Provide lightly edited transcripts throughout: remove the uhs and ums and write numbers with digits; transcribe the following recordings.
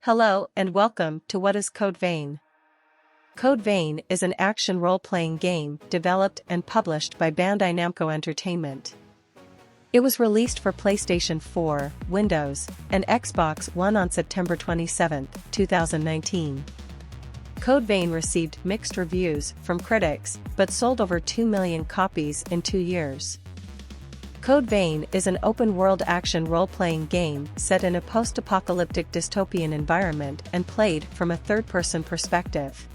Hello and welcome to What is Code Vein? Code Vein is an action role-playing game developed and published by Bandai Namco Entertainment. It was released for PlayStation 4, Windows, and Xbox One on September 27, 2019. Code Vein received mixed reviews from critics, but sold over 2 million copies in 2 years. Code Vein is an open-world action role-playing game set in a post-apocalyptic dystopian environment and played from a third-person perspective.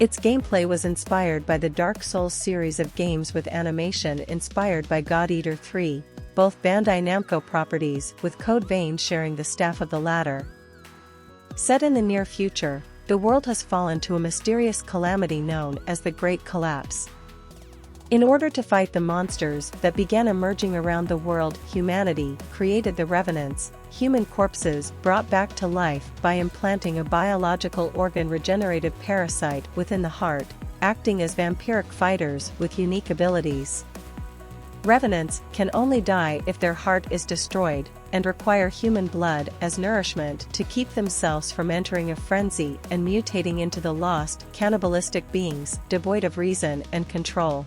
Its gameplay was inspired by the Dark Souls series of games with animation inspired by God Eater 3, both Bandai Namco properties, with Code Vein sharing the staff of the latter. Set in the near future, the world has fallen to a mysterious calamity known as the Great Collapse. In order to fight the monsters that began emerging around the world, humanity created the revenants, human corpses brought back to life by implanting a biological organ regenerative parasite within the heart, acting as vampiric fighters with unique abilities. Revenants can only die if their heart is destroyed, and require human blood as nourishment to keep themselves from entering a frenzy and mutating into the lost, cannibalistic beings devoid of reason and control.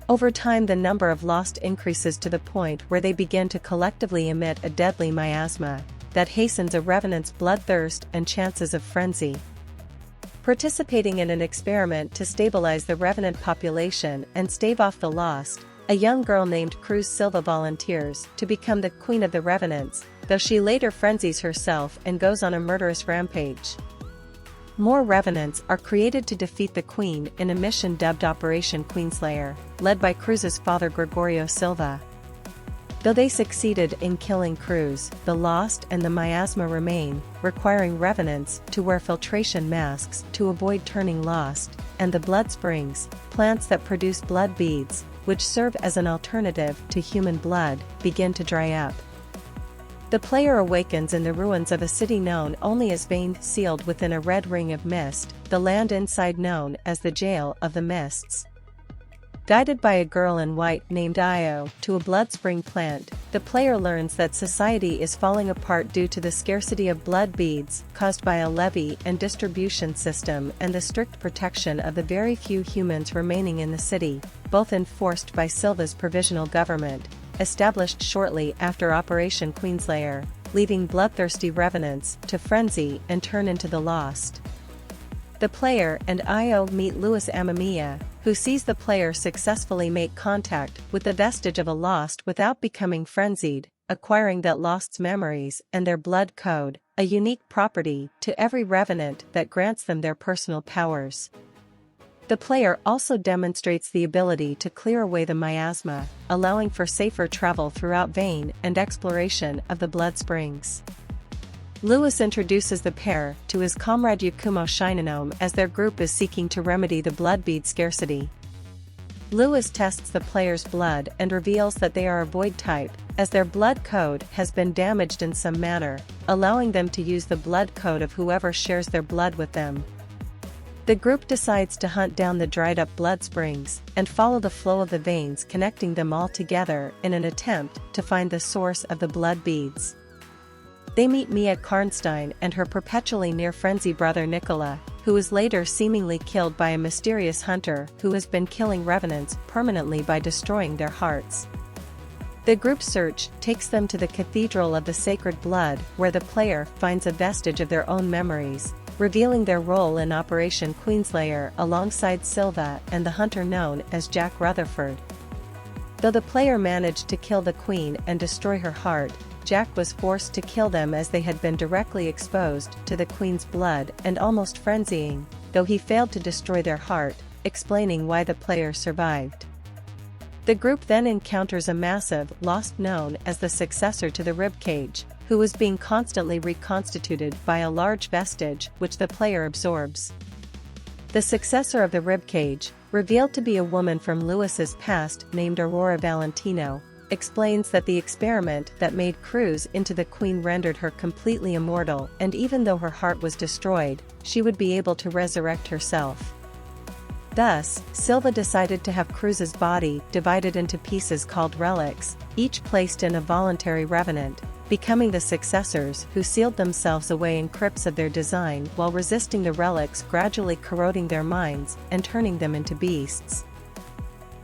Over time, the number of lost increases to the point where they begin to collectively emit a deadly miasma that hastens a revenant's bloodthirst and chances of frenzy. Participating in an experiment to stabilize the revenant population and stave off the lost, a young girl named Cruz Silva volunteers to become the Queen of the Revenants, though she later frenzies herself and goes on a murderous rampage. More revenants are created to defeat the Queen in a mission dubbed Operation Queenslayer, led by Cruz's father Gregorio Silva. Though they succeeded in killing Cruz, the lost and the miasma remain, requiring revenants to wear filtration masks to avoid turning lost, and the blood springs, plants that produce blood beads, which serve as an alternative to human blood, begin to dry up. The player awakens in the ruins of a city known only as Vein, sealed within a red ring of mist, the land inside known as the Jail of the Mists. Guided by a girl in white named Io to a blood spring plant, the player learns that society is falling apart due to the scarcity of blood beads caused by a levy and distribution system and the strict protection of the very few humans remaining in the city, both enforced by Silva's provisional government, established shortly after Operation Queenslayer, leaving bloodthirsty revenants to frenzy and turn into the lost. The player and Io meet Luis Amamiya, who sees the player successfully make contact with the vestige of a lost without becoming frenzied, acquiring that lost's memories and their blood code, a unique property to every revenant that grants them their personal powers. The player also demonstrates the ability to clear away the miasma, allowing for safer travel throughout Vein and exploration of the blood springs. Luis introduces the pair to his comrade Yakumo Shinonome as their group is seeking to remedy the blood bead scarcity. Luis tests the player's blood and reveals that they are a void type, as their blood code has been damaged in some manner, allowing them to use the blood code of whoever shares their blood with them. The group decides to hunt down the dried-up blood springs and follow the flow of the veins connecting them all together in an attempt to find the source of the blood beads. They meet Mia Karnstein and her perpetually near-frenzy brother Nicola, who is later seemingly killed by a mysterious hunter who has been killing revenants permanently by destroying their hearts. The group's search takes them to the Cathedral of the Sacred Blood, where the player finds a vestige of their own memories, revealing their role in Operation Queenslayer alongside Silva and the hunter known as Jack Rutherford. Though the player managed to kill the Queen and destroy her heart, Jack was forced to kill them as they had been directly exposed to the Queen's blood and almost frenzying, though he failed to destroy their heart, explaining why the player survived. The group then encounters a massive lost known as the successor to the ribcage, who was being constantly reconstituted by a large vestige which the player absorbs. The successor of the ribcage, revealed to be a woman from Luis's past named Aurora Valentino, explains that the experiment that made Cruz into the Queen rendered her completely immortal, and even though her heart was destroyed, she would be able to resurrect herself. Thus, Silva decided to have Cruz's body divided into pieces called relics, each placed in a voluntary revenant, becoming the successors who sealed themselves away in crypts of their design while resisting the relics gradually corroding their minds and turning them into beasts.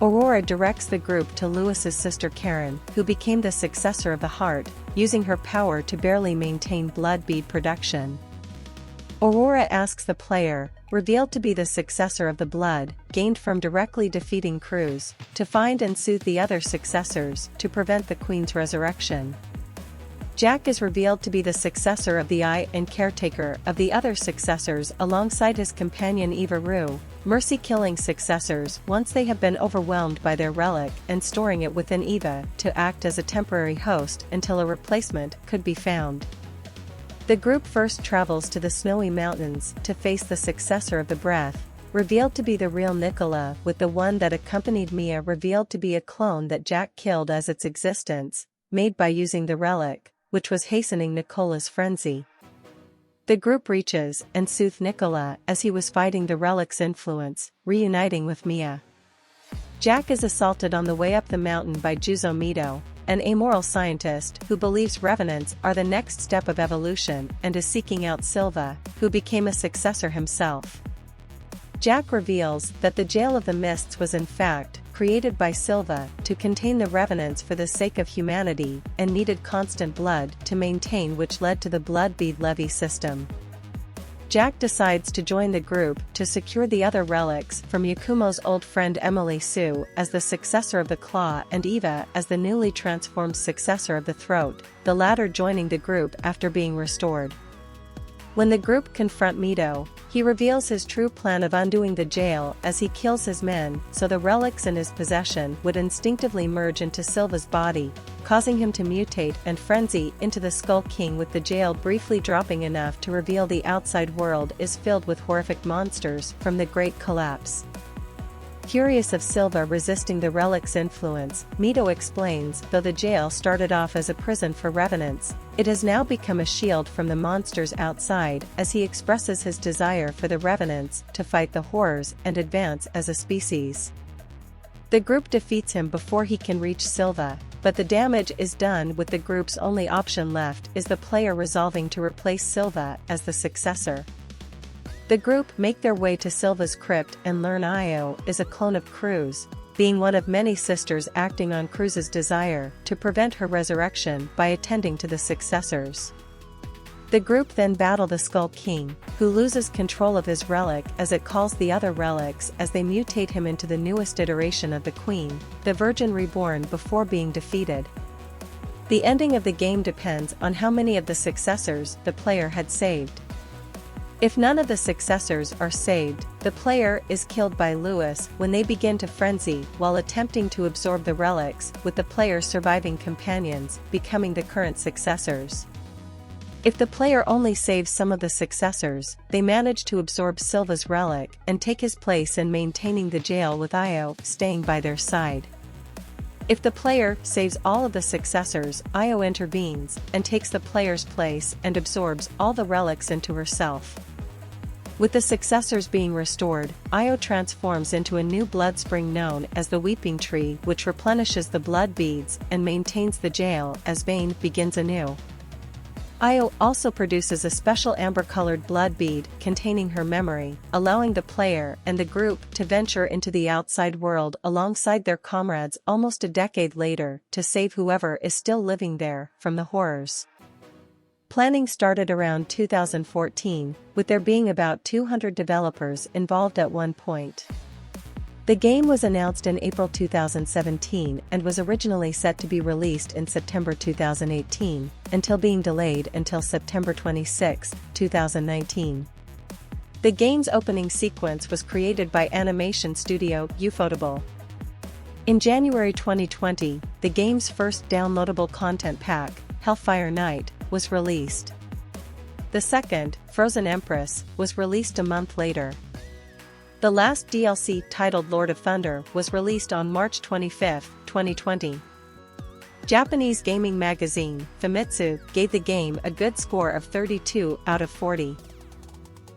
Aurora directs the group to Lewis's sister Karen, who became the successor of the heart, using her power to barely maintain blood bead production. Aurora asks the player, revealed to be the successor of the blood, gained from directly defeating Cruz, to find and soothe the other successors to prevent the Queen's resurrection. Jack is revealed to be the successor of the eye and caretaker of the other successors alongside his companion Eva Rue, mercy-killing successors once they have been overwhelmed by their relic and storing it within Eva to act as a temporary host until a replacement could be found. The group first travels to the snowy mountains to face the successor of the breath, revealed to be the real Nicola, with the one that accompanied Mia revealed to be a clone that Jack killed as its existence, made by using the relic, which was hastening Nicola's frenzy. The group reaches and soothes Nicola as he was fighting the relic's influence, reuniting with Mia. Jack is assaulted on the way up the mountain by Juzo Mito, an amoral scientist who believes revenants are the next step of evolution and is seeking out Silva, who became a successor himself. Jack reveals that the Jail of the Mists was in fact created by Silva to contain the revenants for the sake of humanity and needed constant blood to maintain, which led to the blood bead levy system. Jack decides to join the group to secure the other relics from Yakumo's old friend Emily Sue as the successor of the Claw and Eva as the newly transformed successor of the Throat, the latter joining the group after being restored. When the group confront Mito, he reveals his true plan of undoing the jail as he kills his men so the relics in his possession would instinctively merge into Silva's body, causing him to mutate and frenzy into the Skull King, with the jail briefly dropping enough to reveal the outside world is filled with horrific monsters from the Great Collapse. Curious of Silva resisting the relic's influence, Mito explains, though the jail started off as a prison for revenants, it has now become a shield from the monsters outside, as he expresses his desire for the revenants to fight the horrors and advance as a species. The group defeats him before he can reach Silva, but the damage is done with the group's only option left is the player resolving to replace Silva as the successor. The group make their way to Silva's crypt and learn Io is a clone of Cruz, being one of many sisters acting on Cruz's desire to prevent her resurrection by attending to the successors. The group then battle the Skull King, who loses control of his relic as it calls the other relics as they mutate him into the newest iteration of the Queen, the Virgin Reborn, before being defeated. The ending of the game depends on how many of the successors the player had saved. If none of the successors are saved, the player is killed by Lewis when they begin to frenzy while attempting to absorb the relics, with the player's surviving companions becoming the current successors. If the player only saves some of the successors, they manage to absorb Silva's relic and take his place in maintaining the jail, with Io staying by their side. If the player saves all of the successors, Io intervenes and takes the player's place and absorbs all the relics into herself. With the successors being restored, Io transforms into a new blood spring known as the Weeping Tree, which replenishes the blood beads and maintains the jail as Vane begins anew. Io also produces a special amber-colored blood bead containing her memory, allowing the player and the group to venture into the outside world alongside their comrades almost a decade later to save whoever is still living there from the horrors. Planning started around 2014, with there being about 200 developers involved at one point. The game was announced in April 2017 and was originally set to be released in September 2018, until being delayed until September 26, 2019. The game's opening sequence was created by animation studio Ufotable. In January 2020, the game's first downloadable content pack, Hellfire Night, was released. The second, Frozen Empress, was released a month later. The last DLC, titled Lord of Thunder, was released on March 25, 2020. Japanese gaming magazine, Famitsu, gave the game a good score of 32 out of 40.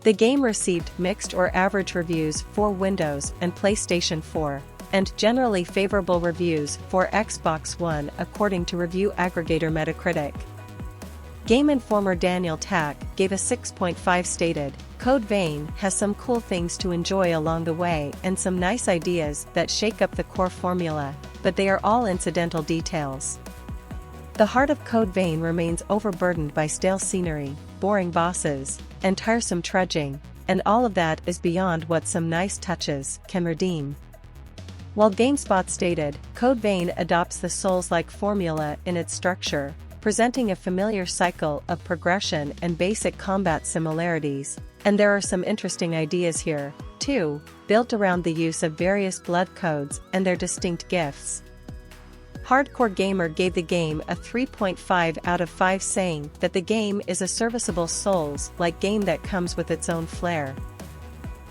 The game received mixed or average reviews for Windows and PlayStation 4, and generally favorable reviews for Xbox One according to review aggregator Metacritic. Game Informer Daniel Tack gave a 6.5 stated, Code Vein has some cool things to enjoy along the way and some nice ideas that shake up the core formula, but they are all incidental details. The heart of Code Vein remains overburdened by stale scenery, boring bosses, and tiresome trudging, and all of that is beyond what some nice touches can redeem. While GameSpot stated, Code Vein adopts the Souls-like formula in its structure, presenting a familiar cycle of progression and basic combat similarities, and there are some interesting ideas here, too, built around the use of various blood codes and their distinct gifts. Hardcore Gamer gave the game a 3.5 out of 5, saying that the game is a serviceable Souls-like game that comes with its own flair.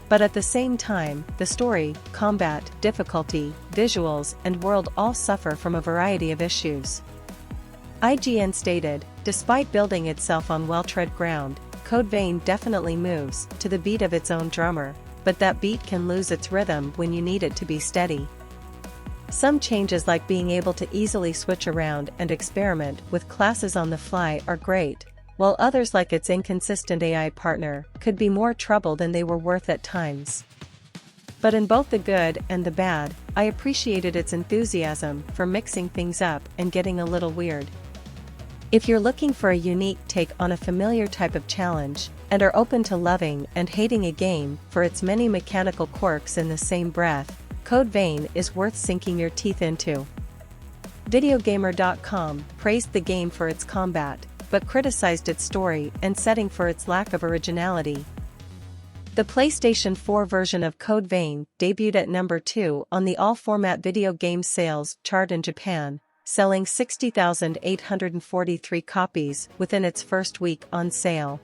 But at the same time, the story, combat, difficulty, visuals, and world all suffer from a variety of issues. IGN stated, despite building itself on well-tread ground, Code Vein definitely moves to the beat of its own drummer, but that beat can lose its rhythm when you need it to be steady. Some changes like being able to easily switch around and experiment with classes on the fly are great, while others like its inconsistent AI partner could be more trouble than they were worth at times. But in both the good and the bad, I appreciated its enthusiasm for mixing things up and getting a little weird. If you're looking for a unique take on a familiar type of challenge, and are open to loving and hating a game for its many mechanical quirks in the same breath, Code Vein is worth sinking your teeth into. Videogamer.com praised the game for its combat, but criticized its story and setting for its lack of originality. The PlayStation 4 version of Code Vein debuted at number 2 on the all-format video game sales chart in Japan, selling 60,843 copies within its first week on sale.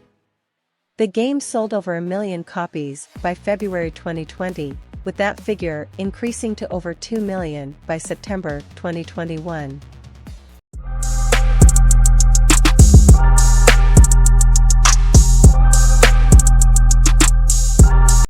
The game sold over 1 million copies by February 2020, with that figure increasing to over 2 million by September 2021.